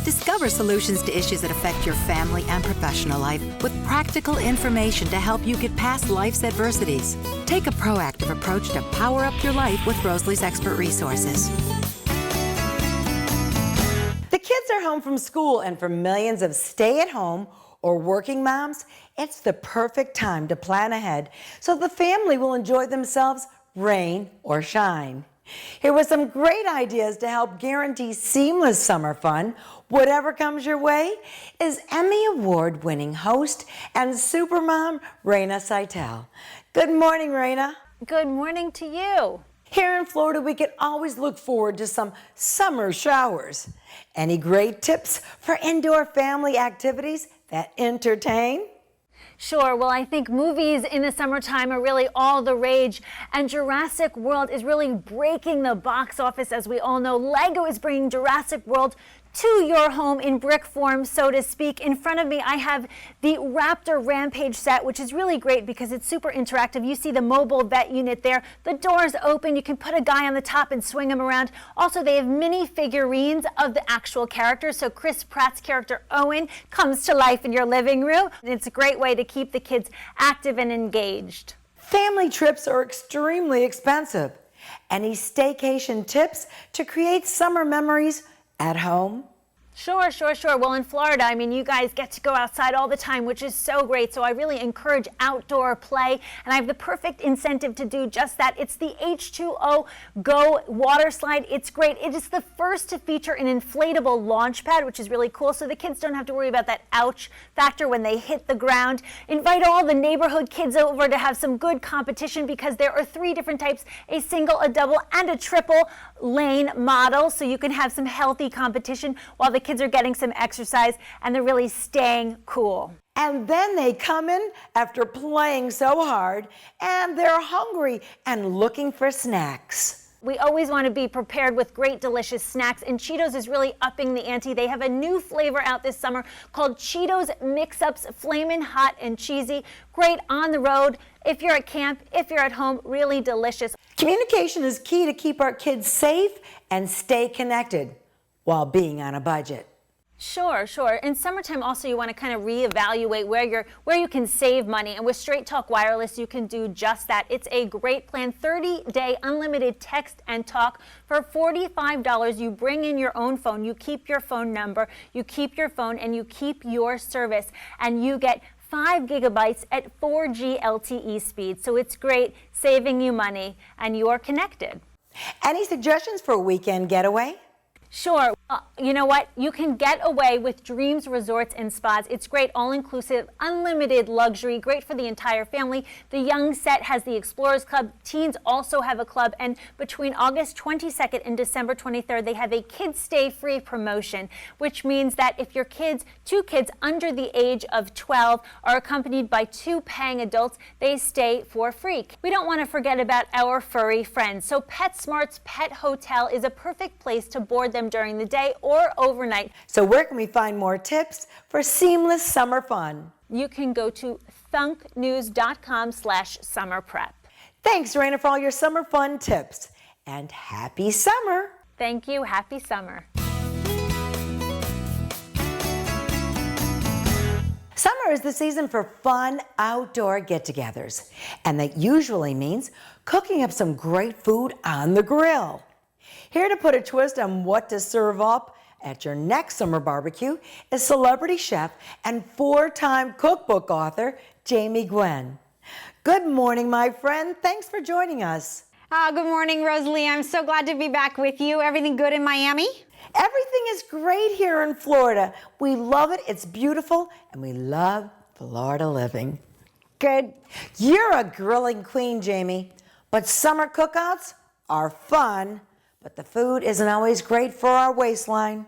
Discover solutions to issues that affect your family and professional life with practical information to help you get past life's adversities. Take a proactive approach to power up your life with Rosalie's expert resources. The kids are home from school, and for millions of stay-at-home or working moms, it's the perfect time to plan ahead so the family will enjoy themselves, rain or shine. Here were some great ideas to help guarantee seamless summer fun, whatever comes your way, is Emmy Award-winning host and supermom Raina Seitel. Good morning, Raina. Good morning to you. Here in Florida, we can always look forward to some summer showers. Any great tips for indoor family activities that entertain? Sure. Well, I think movies in the summertime are really all the rage, and Jurassic World is really breaking the box office. As we all know, Lego is bringing Jurassic World to your home in brick form, so to speak. In front of me, I have the Raptor Rampage set, which is really great because it's super interactive. You see the mobile vet unit there. The doors open. You can put a guy on the top and swing him around. Also, they have mini figurines of the actual characters. So Chris Pratt's character, Owen, comes to life in your living room. It's a great way to keep the kids active and engaged. Family trips are extremely expensive. Any staycation tips to create summer memories at home? Sure. Well, in Florida, I mean, you guys get to go outside all the time, which is so great. So I really encourage outdoor play, and I have the perfect incentive to do just that. It's the H2O Go water slide. It's great. It is the first to feature an inflatable launch pad, which is really cool, so the kids don't have to worry about that ouch factor when they hit the ground. Invite all the neighborhood kids over to have some good competition, because there are 3 different types: a single, a double, and a triple lane model, so you can have some healthy competition while the kids are getting some exercise and they're really staying cool. And then they come in after playing so hard and they're hungry and looking for snacks. We always want to be prepared with great, delicious snacks, and Cheetos is really upping the ante. They have a new flavor out this summer called Cheetos Mix-Ups, Flamin' Hot and Cheesy. Great on the road, if you're at camp, if you're at home, really delicious. Communication is key to keep our kids safe and stay connected while being on a budget. Sure. In summertime also, you want to kind of reevaluate where you can save money, and with Straight Talk Wireless you can do just that. It's a great plan, 30-day unlimited text and talk for $45. You bring in your own phone, you keep your phone number, you keep your phone, and you keep your service, and you get 5 gigabytes at 4G LTE speed. So it's great, saving you money, and you're connected. Any suggestions for a weekend getaway? Sure. You know what? You can get away with Dreams Resorts and Spas. It's great, all-inclusive, unlimited luxury, great for the entire family. The young set has the Explorers Club. Teens also have a club. And between August 22nd and December 23rd, they have a Kids Stay Free promotion, which means that if your kids, 2 kids under the age of 12, are accompanied by 2 paying adults, they stay for free. We don't want to forget about our furry friends. So PetSmart's Pet Hotel is a perfect place to board them during the day or overnight. So where can we find more tips for seamless summer fun? You can go to thunknews.com/summerprep. Thanks, Raina, for all your summer fun tips. And happy summer. Thank you. Happy summer. Summer is the season for fun outdoor get-togethers, and that usually means cooking up some great food on the grill. Here to put a twist on what to serve up at your next summer barbecue is celebrity chef and 4-time cookbook author, Jaime Gwen. Good morning, my friend. Thanks for joining us. Good morning, Rosalie. I'm so glad to be back with you. Everything good in Miami? Everything is great here in Florida. We love it. It's beautiful, and we love Florida living. Good. You're a grilling queen, Jaime, but summer cookouts are fun. But the food isn't always great for our waistline.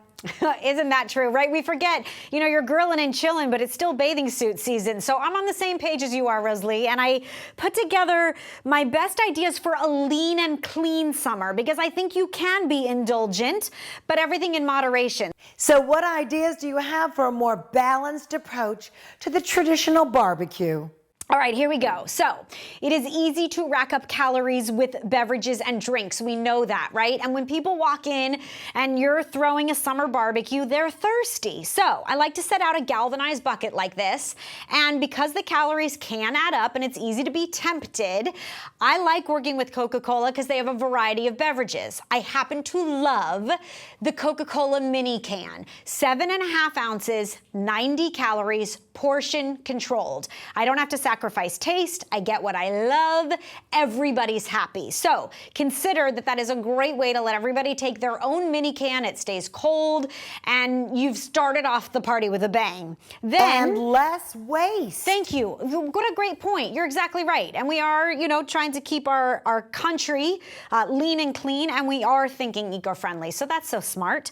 Isn't that true, right? We forget, you're grilling and chilling, but it's still bathing suit season. So I'm on the same page as you are, Rosalie, and I put together my best ideas for a lean and clean summer, because I think you can be indulgent, but everything in moderation. So what ideas do you have for a more balanced approach to the traditional barbecue? All right, here we go. So it is easy to rack up calories with beverages and drinks. We know that, right? And when people walk in and you're throwing a summer barbecue, they're thirsty. So I like to set out a galvanized bucket like this. And because the calories can add up and it's easy to be tempted, I like working with Coca-Cola because they have a variety of beverages. I happen to love the Coca-Cola mini can. 7.5 ounces, 90 calories, portion controlled. I don't have to sacrifice taste. I get what I love. Everybody's happy. So consider that that is a great way to let everybody take their own mini can. It stays cold and you've started off the party with a bang. Then And less waste. thank you. What a great point. You're exactly right. And we are, trying to keep our country lean and clean, and we are thinking eco-friendly. So that's so smart.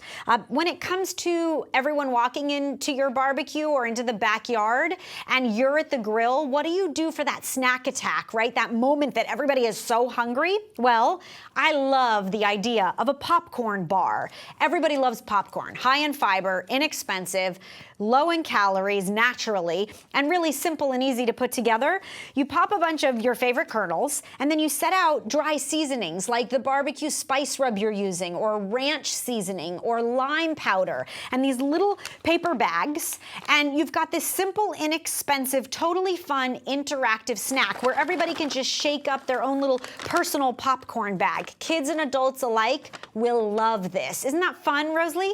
When it comes to everyone walking into your barbecue or into the backyard and you're at the grill, what do you do for that snack attack, right? That moment that everybody is so hungry? Well, I love the idea of a popcorn bar. Everybody loves popcorn. High in fiber, inexpensive, low in calories naturally, and really simple and easy to put together. You pop a bunch of your favorite kernels, and then you set out dry seasonings like the barbecue spice rub you're using, or ranch seasoning, or lime powder, and these little paper bags, and you've got this simple, inexpensive, totally fun, interactive snack where everybody can just shake up their own little personal popcorn bag. Kids and adults alike will love this. Isn't that fun, Rosalie?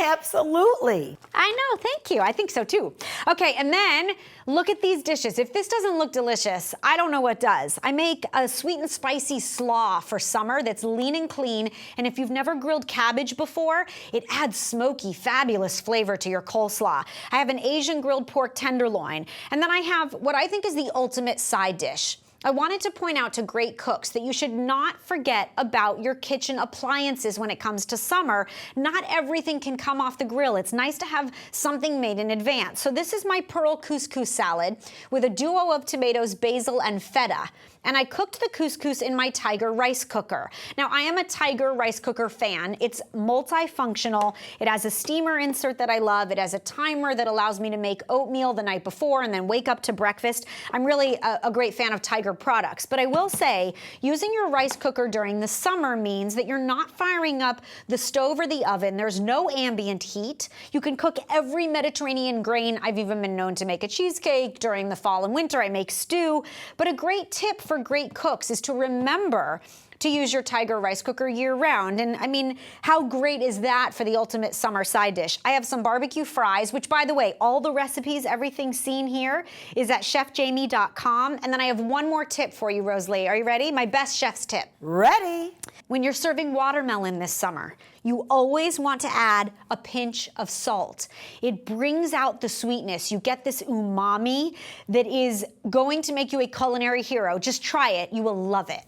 Absolutely. I know, thank you. I think so too. Okay, and then look at these dishes. If this doesn't look delicious, I don't know what does. I make a sweet and spicy slaw for summer that's lean and clean, and if you've never grilled cabbage before, it adds smoky, fabulous flavor to your coleslaw. I have an Asian grilled pork tenderloin, and then I have what I think is the ultimate side dish. I wanted to point out to great cooks that you should not forget about your kitchen appliances when it comes to summer. Not everything can come off the grill. It's nice to have something made in advance. So this is my pearl couscous salad with a duo of tomatoes, basil, and feta. And I cooked the couscous in my Tiger rice cooker. Now, I am a Tiger rice cooker fan. It's multifunctional. It has a steamer insert that I love. It has a timer that allows me to make oatmeal the night before and then wake up to breakfast. I'm really a great fan of Tiger products. But I will say, using your rice cooker during the summer means that you're not firing up the stove or the oven. There's no ambient heat. You can cook every Mediterranean grain. I've even been known to make a cheesecake during the fall and winter. I make stew. But a great tip for great cooks is to remember to use your Tiger rice cooker year-round. And I mean, how great is that for the ultimate summer side dish? I have some barbecue fries, which, by the way, all the recipes, everything seen here is at chefjamie.com. And then I have one more tip for you, Rosalie. Are you ready? My best chef's tip. Ready? When you're serving watermelon this summer, you always want to add a pinch of salt. It brings out the sweetness. You get this umami that is going to make you a culinary hero. Just try it. You will love it.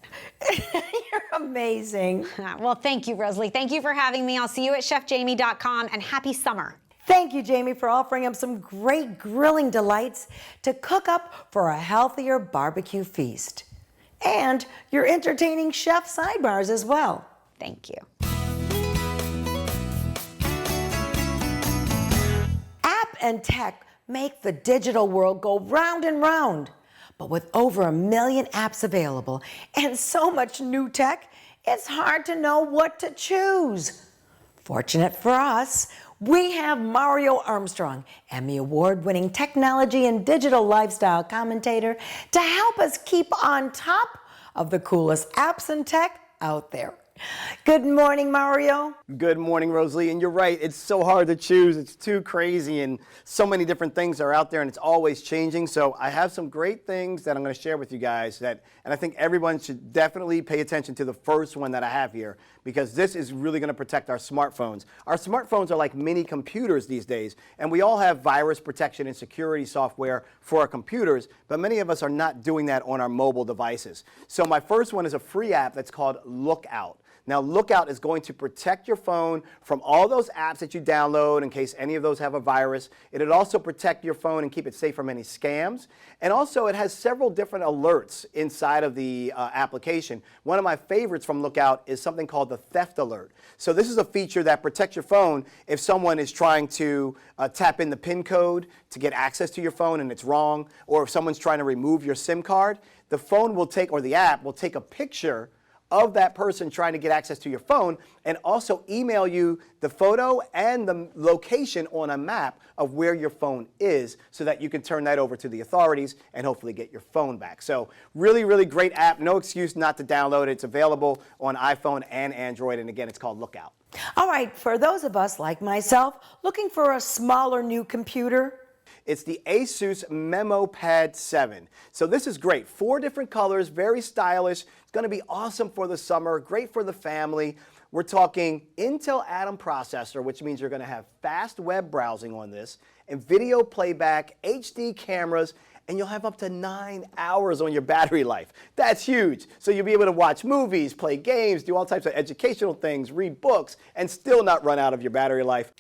You're amazing. Well, thank you, Rosalie. Thank you for having me. I'll see you at chefjamie.com, and happy summer. Thank you, Jamie, for offering up some great grilling delights to cook up for a healthier barbecue feast. And your entertaining chef sidebars as well. Thank you. App and tech make the digital world go round and round. But with over 1 million apps available and so much new tech, it's hard to know what to choose. Fortunate for us, we have Mario Armstrong, Emmy Award-winning technology and digital lifestyle commentator, to help us keep on top of the coolest apps and tech out there. Good morning, Mario. Good morning, Rosalie. And you're right, it's so hard to choose. It's too crazy, and so many different things are out there, and it's always changing. So I have some great things that I'm going to share with you guys and I think everyone should definitely pay attention to the first one that I have here, because this is really going to protect our smartphones. Our smartphones are like mini computers these days, and we all have virus protection and security software for our computers, but many of us are not doing that on our mobile devices. So my first one is a free app that's called Lookout. Now, Lookout is going to protect your phone from all those apps that you download in case any of those have a virus. It'll also protect your phone and keep it safe from any scams. And also, it has several different alerts inside of the application. One of my favorites from Lookout is something called the theft alert. So this is a feature that protects your phone if someone is trying to tap in the PIN code to get access to your phone and it's wrong, or if someone's trying to remove your SIM card. The phone will take, or the app will take a picture of that person trying to get access to your phone and also email you the photo and the location on a map of where your phone is so that you can turn that over to the authorities and hopefully get your phone back. So really, really great app. No excuse not to download it. It's available on iPhone and Android. And again, it's called Lookout. All right, for those of us like myself looking for a smaller new computer, it's the Asus MemoPad 7. So this is great. 4 different colors, very stylish. It's going to be awesome for the summer, great for the family. We're talking Intel Atom processor, which means you're going to have fast web browsing on this, and video playback, HD cameras, and you'll have up to 9 hours on your battery life. That's huge. So you'll be able to watch movies, play games, do all types of educational things, read books, and still not run out of your battery life.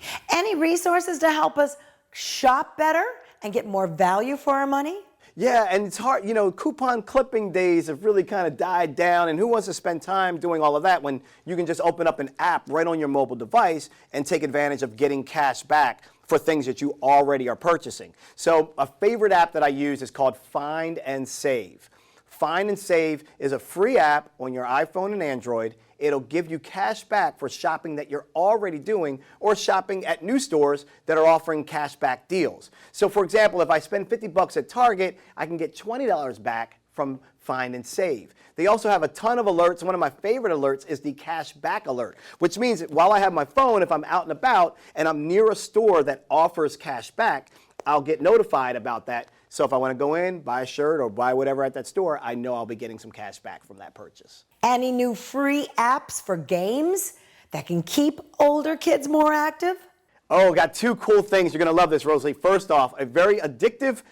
any resources to help us shop better and get more value for our money? Yeah, and it's hard, you know, coupon clipping days have really kind of died down, and who wants to spend time doing all of that when you can just open up an app right on your mobile device and take advantage of getting cash back for things that you already are purchasing. So a favorite app that I use is called Find and Save. Find and Save is a free app on your iPhone and Android. It'll give you cash back for shopping that you're already doing or shopping at new stores that are offering cash back deals. So for example, if I spend 50 bucks at Target, I can get $20 back from Find and Save. They also have a ton of alerts. One of my favorite alerts is the cash back alert, which means that while I have my phone, if I'm out and about and I'm near a store that offers cash back, I'll get notified about that. So if I want to go in, buy a shirt or buy whatever at that store, I know I'll be getting some cash back from that purchase. Any new free apps for games that can keep older kids more active? Oh, got 2 cool things. You're going to love this, Rosalie. First off, a very addictive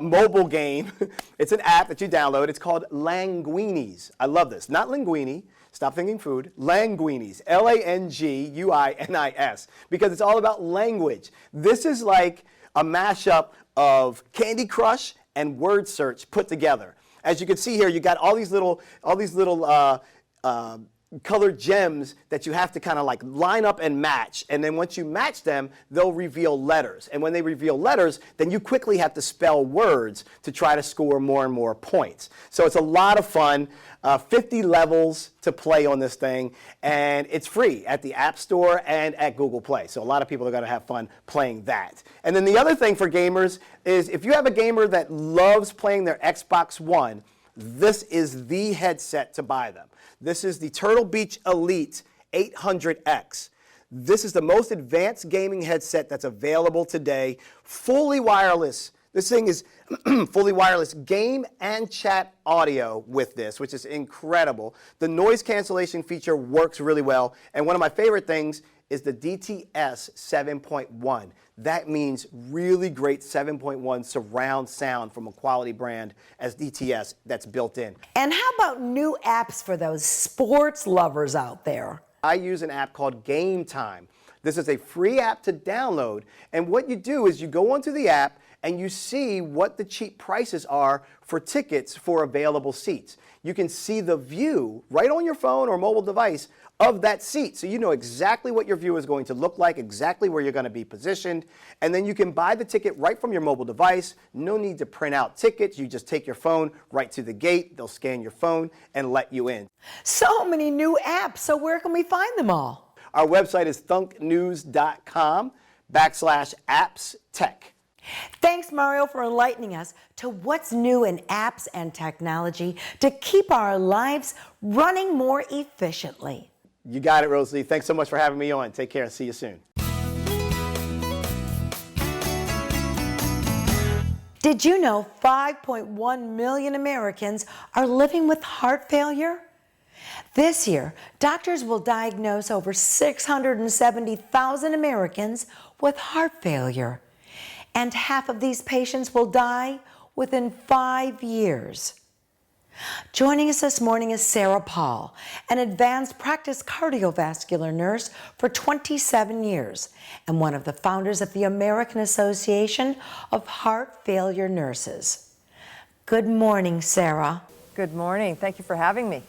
mobile game. It's an app that you download. It's called Languinis. I love this. Not linguini. Stop thinking food. Languinis. Languinis. Because it's all about language. This is like a mashup of Candy Crush and Word Search put together. As you can see here, you got all these little colored gems that you have to kind of like line up and match. And then once you match them, they'll reveal letters. And when they reveal letters, then you quickly have to spell words to try to score more and more points. So it's a lot of fun. 50 levels to play on this thing, and it's free at the App Store and at Google Play. So a lot of people are going to have fun playing that. And then the other thing for gamers is if you have a gamer that loves playing their Xbox One, this is the headset to buy them. This is the Turtle Beach Elite 800X. This is the most advanced gaming headset that's available today, fully wireless. This thing is fully wireless game and chat audio with this, which is incredible. The noise cancellation feature works really well. And one of my favorite things is the DTS 7.1. That means really great 7.1 surround sound from a quality brand as DTS that's built in. And how about new apps for those sports lovers out there? I use an app called Game Time. This is a free app to download. And what you do is you go onto the app and you see what the cheap prices are for tickets for available seats. You can see the view right on your phone or mobile device of that seat. So you know exactly what your view is going to look like, exactly where you're going to be positioned. And then you can buy the ticket right from your mobile device. No need to print out tickets. You just take your phone right to the gate. They'll scan your phone and let you in. So many new apps. So where can we find them all? Our website is thunknews.com/appstech. Thanks, Mario, for enlightening us to what's new in apps and technology to keep our lives running more efficiently. You got it, Rosalie. Thanks so much for having me on. Take care and see you soon. Did you know 5.1 million Americans are living with heart failure? This year, doctors will diagnose over 670,000 Americans with heart failure. And half of these patients will die within 5 years. Joining us this morning is Sara Paul, an advanced practice cardiovascular nurse for 27 years and one of the founders of the American Association of Heart Failure Nurses. Good morning, Sara. Good morning. Thank you for having me.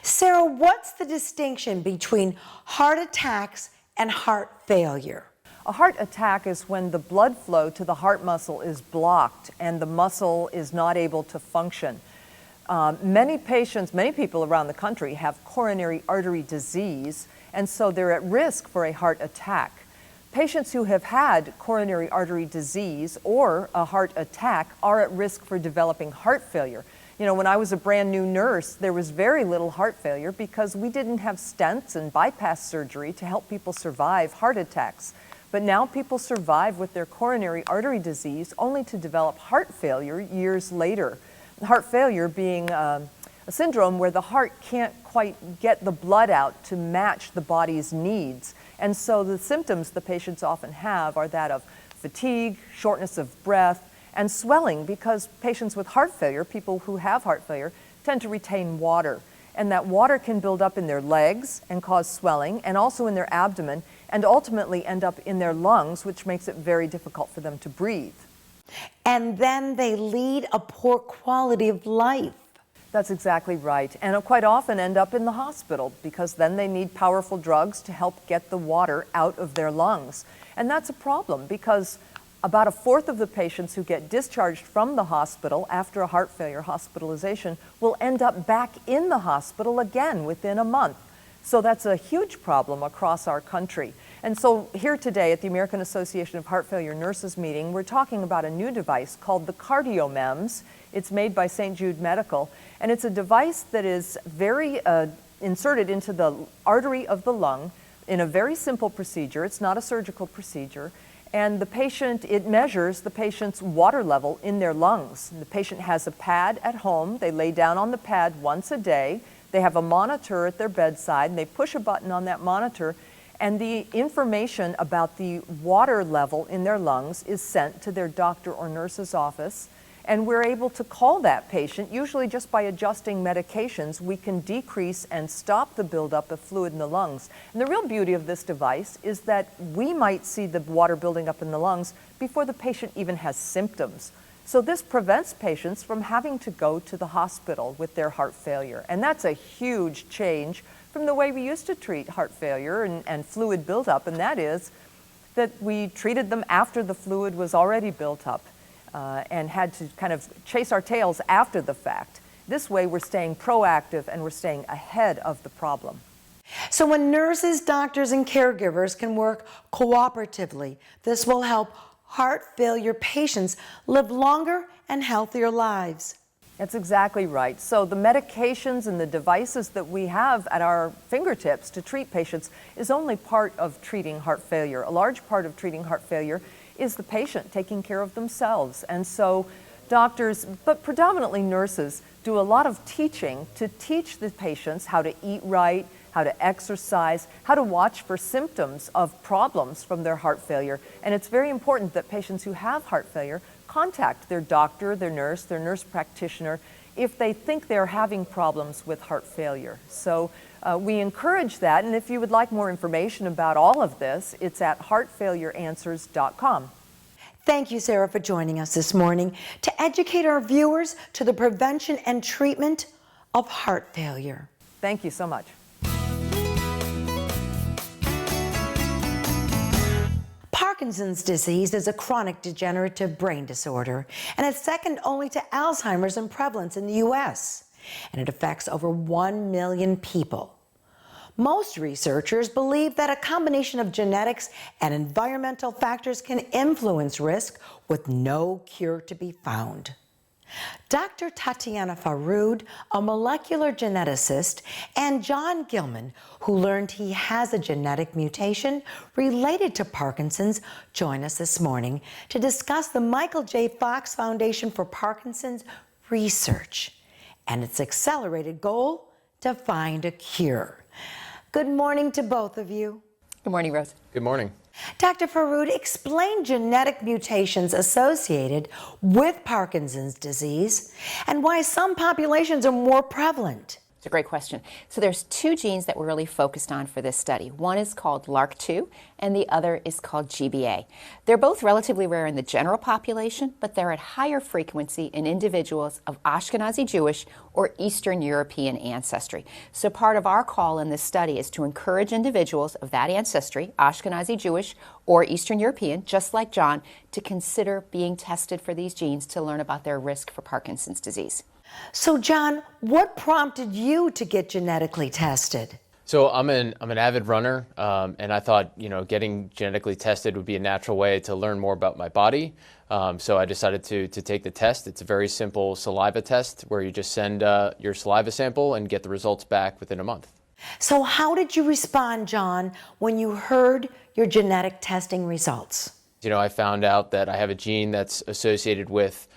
Sara, what's the distinction between heart attacks and heart failure? A heart attack is when the blood flow to the heart muscle is blocked and the muscle is not able to function. Many people around the country have coronary artery disease, and so they're at risk for a heart attack. Patients who have had coronary artery disease or a heart attack are at risk for developing heart failure. You know, when I was a brand new nurse, there was very little heart failure because we didn't have stents and bypass surgery to help people survive heart attacks. But now people survive with their coronary artery disease only to develop heart failure years later. Heart failure being a syndrome where the heart can't quite get the blood out to match the body's needs. And so the symptoms the patients often have are that of fatigue, shortness of breath, and swelling, because patients with heart failure, people who have heart failure, tend to retain water. And that water can build up in their legs and cause swelling, and also in their abdomen, and ultimately end up in their lungs, which makes it very difficult for them to breathe. And then they lead a poor quality of life. That's exactly right. And quite often end up in the hospital because then they need powerful drugs to help get the water out of their lungs. And that's a problem because about a fourth of the patients who get discharged from the hospital after a heart failure hospitalization will end up back in the hospital again within a month. So that's a huge problem across our country. And so here today at the American Association of Heart Failure Nurses meeting, we're talking about a new device called the CardioMEMS. It's made by St. Jude Medical, and it's a device that is inserted into the artery of the lung in a very simple procedure. It's not a surgical procedure. And it measures the patient's water level in their lungs. The patient has a pad at home. They lay down on the pad once a day. They have a monitor at their bedside, and they push a button on that monitor, and the information about the water level in their lungs is sent to their doctor or nurse's office, and we're able to call that patient. Usually just by adjusting medications, we can decrease and stop the buildup of fluid in the lungs. And the real beauty of this device is that we might see the water building up in the lungs before the patient even has symptoms. So this prevents patients from having to go to the hospital with their heart failure. And that's a huge change from the way we used to treat heart failure and fluid buildup, and that is that we treated them after the fluid was already built up and had to kind of chase our tails after the fact. This way we're staying proactive and we're staying ahead of the problem. So when nurses, doctors, and caregivers can work cooperatively, this will help heart failure patients live longer and healthier lives. That's exactly right. So the medications and the devices that we have at our fingertips to treat patients is only part of treating heart failure. A large part of treating heart failure is the patient taking care of themselves. And so doctors, but predominantly nurses, do a lot of teaching to teach the patients how to eat right, how to exercise, how to watch for symptoms of problems from their heart failure. And it's very important that patients who have heart failure contact their doctor, their nurse practitioner, if they think they're having problems with heart failure. So we encourage that, and if you would like more information about all of this, it's at heartfailureanswers.com. Thank you, Sara, for joining us this morning to educate our viewers to the prevention and treatment of heart failure. Thank you so much. Parkinson's disease is a chronic degenerative brain disorder, and it's second only to Alzheimer's in prevalence in the U.S., and it affects over 1 million people. Most researchers believe that a combination of genetics and environmental factors can influence risk with no cure to be found. Dr. Tatiana Faroud, a molecular geneticist, and John Gilman, who learned he has a genetic mutation related to Parkinson's, join us this morning to discuss the Michael J. Fox Foundation for Parkinson's research and its accelerated goal to find a cure. Good morning to both of you. Good morning, Rose. Good morning. Dr. Farood, explain genetic mutations associated with Parkinson's disease and why some populations are more prevalent. It's a great question. So there's two genes that we're really focused on for this study. One is called LRRK2 and the other is called GBA. They're both relatively rare in the general population, but they're at higher frequency in individuals of Ashkenazi Jewish or Eastern European ancestry. So part of our call in this study is to encourage individuals of that ancestry, Ashkenazi Jewish or Eastern European, just like John, to consider being tested for these genes to learn about their risk for Parkinson's disease. So, John, what prompted you to get genetically tested? So I'm an avid runner, and I thought, getting genetically tested would be a natural way to learn more about my body. So I decided to take the test. It's a very simple saliva test where you just send your saliva sample and get the results back within a month. So how did you respond, John, when you heard your genetic testing results? I found out that I have a gene that's associated with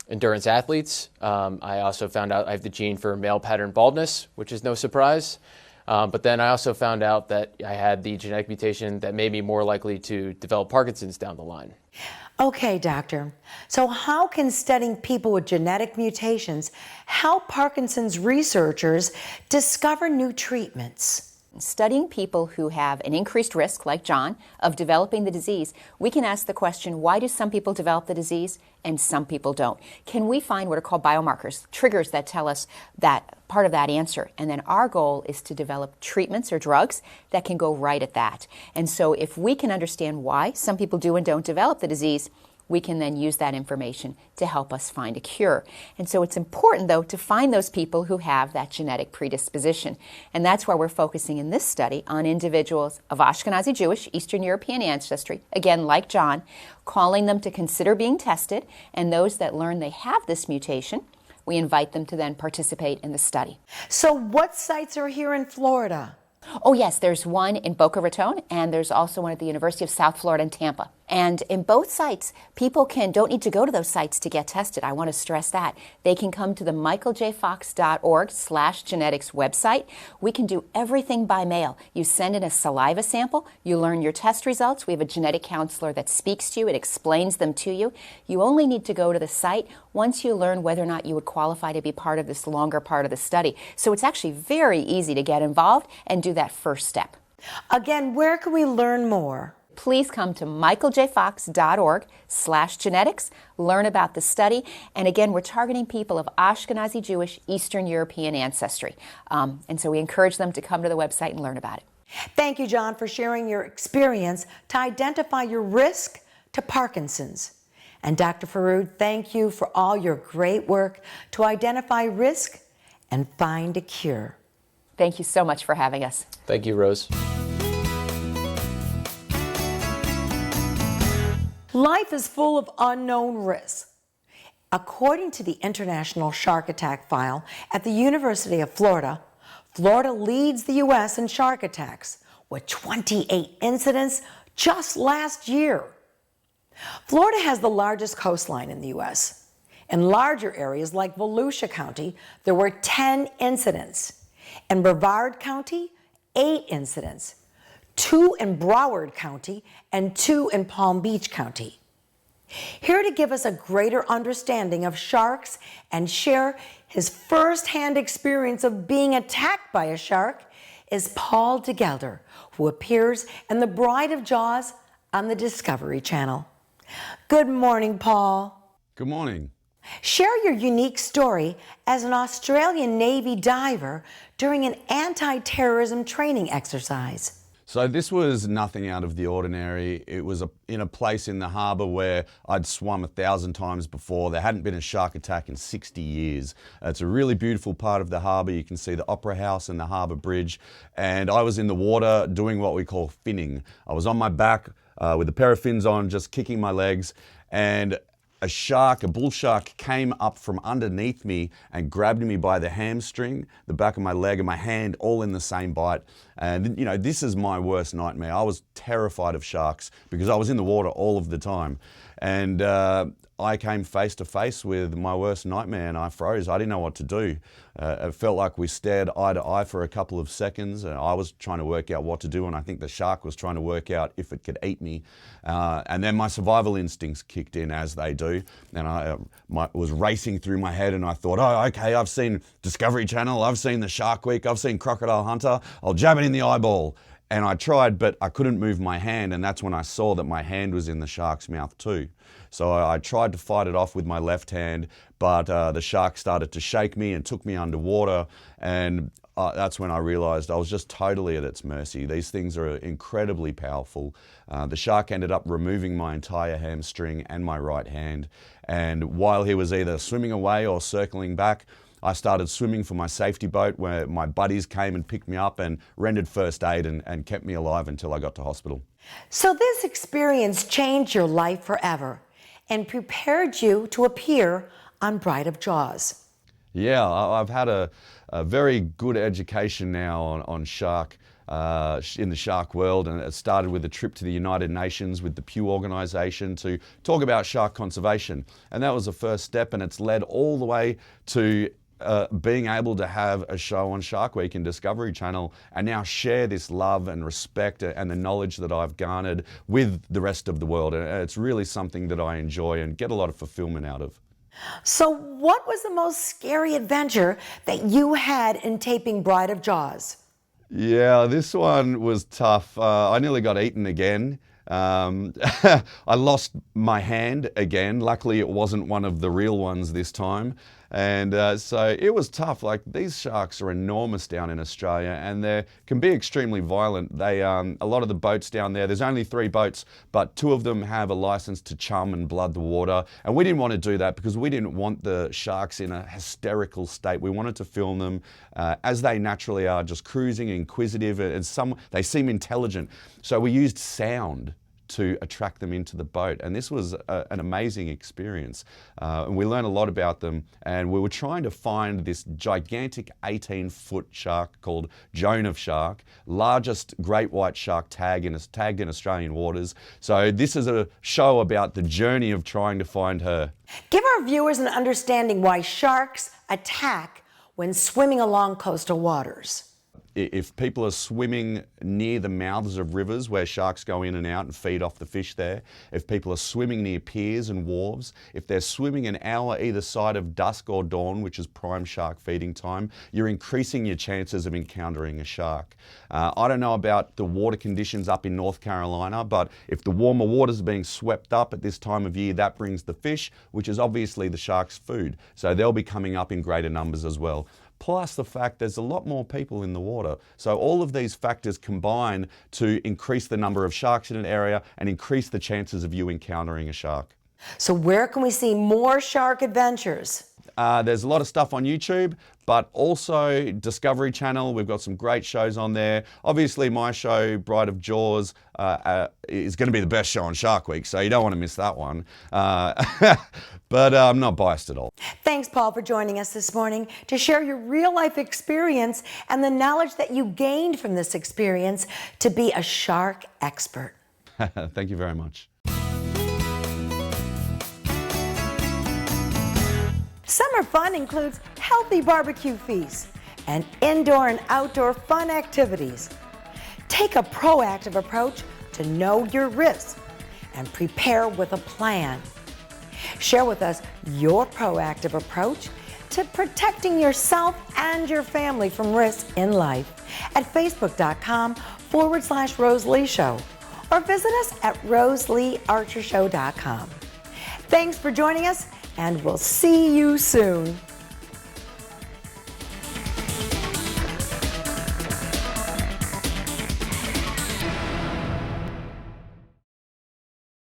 endurance athletes. I also found out I have the gene for male pattern baldness, which is no surprise. But then I also found out that I had the genetic mutation that made me more likely to develop Parkinson's down the line. Okay, doctor. So how can studying people with genetic mutations help Parkinson's researchers discover new treatments? Studying people who have an increased risk, like John, of developing the disease, we can ask the question, why do some people develop the disease and some people don't? Can we find what are called biomarkers, triggers that tell us that part of that answer? And then our goal is to develop treatments or drugs that can go right at that. And so if we can understand why some people do and don't develop the disease, we can then use that information to help us find a cure. And so it's important, though, to find those people who have that genetic predisposition. And that's why we're focusing in this study on individuals of Ashkenazi Jewish, Eastern European ancestry, again, like John, calling them to consider being tested, and those that learn they have this mutation, we invite them to then participate in the study. So what sites are here in Florida? Oh, yes, there's one in Boca Raton, and there's also one at the University of South Florida in Tampa. And in both sites, people don't need to go to those sites to get tested. I want to stress that. They can come to the michaeljfox.org/genetics website. We can do everything by mail. You send in a saliva sample, you learn your test results. We have a genetic counselor that speaks to you, it explains them to you. You only need to go to the site once you learn whether or not you would qualify to be part of this longer part of the study. So it's actually very easy to get involved and do that first step. Again, where can we learn more? Please come to michaeljfox.org/genetics, learn about the study. And again, we're targeting people of Ashkenazi Jewish, Eastern European ancestry. And so we encourage them to come to the website and learn about it. Thank you, John, for sharing your experience to identify your risk to Parkinson's. And Dr. Farood, thank you for all your great work to identify risk and find a cure. Thank you so much for having us. Thank you, Rose. Life is full of unknown risks. According to the International Shark Attack File at the University of Florida, Florida leads the U.S. in shark attacks with 28 incidents just last year. Florida has the largest coastline in the U.S. In larger areas like Volusia County, there were 10 incidents. In Brevard County, 8 incidents. 2 in Broward County and 2 in Palm Beach County. Here to give us a greater understanding of sharks and share his firsthand experience of being attacked by a shark is Paul Gelder, who appears in The Bride of Jaws on the Discovery Channel. Good morning, Paul. Good morning. Share your unique story as an Australian Navy diver during an anti-terrorism training exercise. So this was nothing out of the ordinary. It was in a place in the harbour where I'd swum 1,000 times before. There hadn't been a shark attack in 60 years. It's a really beautiful part of the harbour. You can see the Opera House and the harbour bridge. And I was in the water doing what we call finning. I was on my back with a pair of fins on, just kicking my legs. And a bull shark came up from underneath me and grabbed me by the hamstring, the back of my leg and my hand, all in the same bite. And this is my worst nightmare. I was terrified of sharks because I was in the water all of the time. And I came face to face with my worst nightmare and I froze. I didn't know what to do. It felt like we stared eye to eye for a couple of seconds and I was trying to work out what to do, and I think the shark was trying to work out if it could eat me. And then my survival instincts kicked in, as they do, and I was racing through my head and I thought, oh, okay, I've seen Discovery Channel, I've seen the Shark Week, I've seen Crocodile Hunter, I'll jab it in the eyeball. And I tried, but I couldn't move my hand, and that's when I saw that my hand was in the shark's mouth too. So I tried to fight it off with my left hand, but the shark started to shake me and took me underwater, and that's when I realized I was just totally at its mercy. These things are incredibly powerful. The shark ended up removing my entire hamstring and my right hand, and while he was either swimming away or circling back, I started swimming for my safety boat, where my buddies came and picked me up and rendered first aid and kept me alive until I got to hospital. So this experience changed your life forever and prepared you to appear on Bride of Jaws. Yeah, I've had a very good education now on shark in the shark world, and it started with a trip to the United Nations with the Pew organization to talk about shark conservation. And that was the first step, and it's led all the way to being able to have a show on Shark Week in Discovery Channel and now share this love and respect and the knowledge that I've garnered with the rest of the world. And it's really something that I enjoy and get a lot of fulfillment out of. So what was the most scary adventure that you had in taping Bride of Jaws? Yeah, this one was tough. I nearly got eaten again. I lost my hand again. Luckily, it wasn't one of the real ones this time. And so it was tough. Like, these sharks are enormous down in Australia, and they can be extremely violent. They, a lot of the boats down there's only 3 boats, but 2 of them have a license to chum and blood the water. And we didn't want to do that because we didn't want the sharks in a hysterical state. We wanted to film them as they naturally are, just cruising, inquisitive, and they seem intelligent. So we used sound to attract them into the boat, and this was an amazing experience. And we learned a lot about them, and we were trying to find this gigantic 18-foot shark called Jonah shark, largest great white shark tagged in Australian waters. So this is a show about the journey of trying to find her. Give our viewers an understanding why sharks attack when swimming along coastal waters. If people are swimming near the mouths of rivers where sharks go in and out and feed off the fish there, if people are swimming near piers and wharves, if they're swimming an hour either side of dusk or dawn, which is prime shark feeding time, you're increasing your chances of encountering a shark. I don't know about the water conditions up in North Carolina, but if the warmer waters are being swept up at this time of year, that brings the fish, which is obviously the shark's food. So they'll be coming up in greater numbers as well. Plus the fact there's a lot more people in the water. So all of these factors combine to increase the number of sharks in an area and increase the chances of you encountering a shark. So where can we see more shark adventures? There's a lot of stuff on YouTube, but also Discovery Channel. We've got some great shows on there. Obviously, my show, Bride of Jaws, is going to be the best show on Shark Week, so you don't want to miss that one. But I'm not biased at all. Thanks, Paul, for joining us this morning to share your real-life experience and the knowledge that you gained from this experience to be a shark expert. Thank you very much. Summer fun includes healthy barbecue feasts and indoor and outdoor fun activities. Take a proactive approach to know your risks and prepare with a plan. Share with us your proactive approach to protecting yourself and your family from risk in life at facebook.com/Rose Lee Show or visit us at roseleearchershow.com. Thanks for joining us, and we'll see you soon.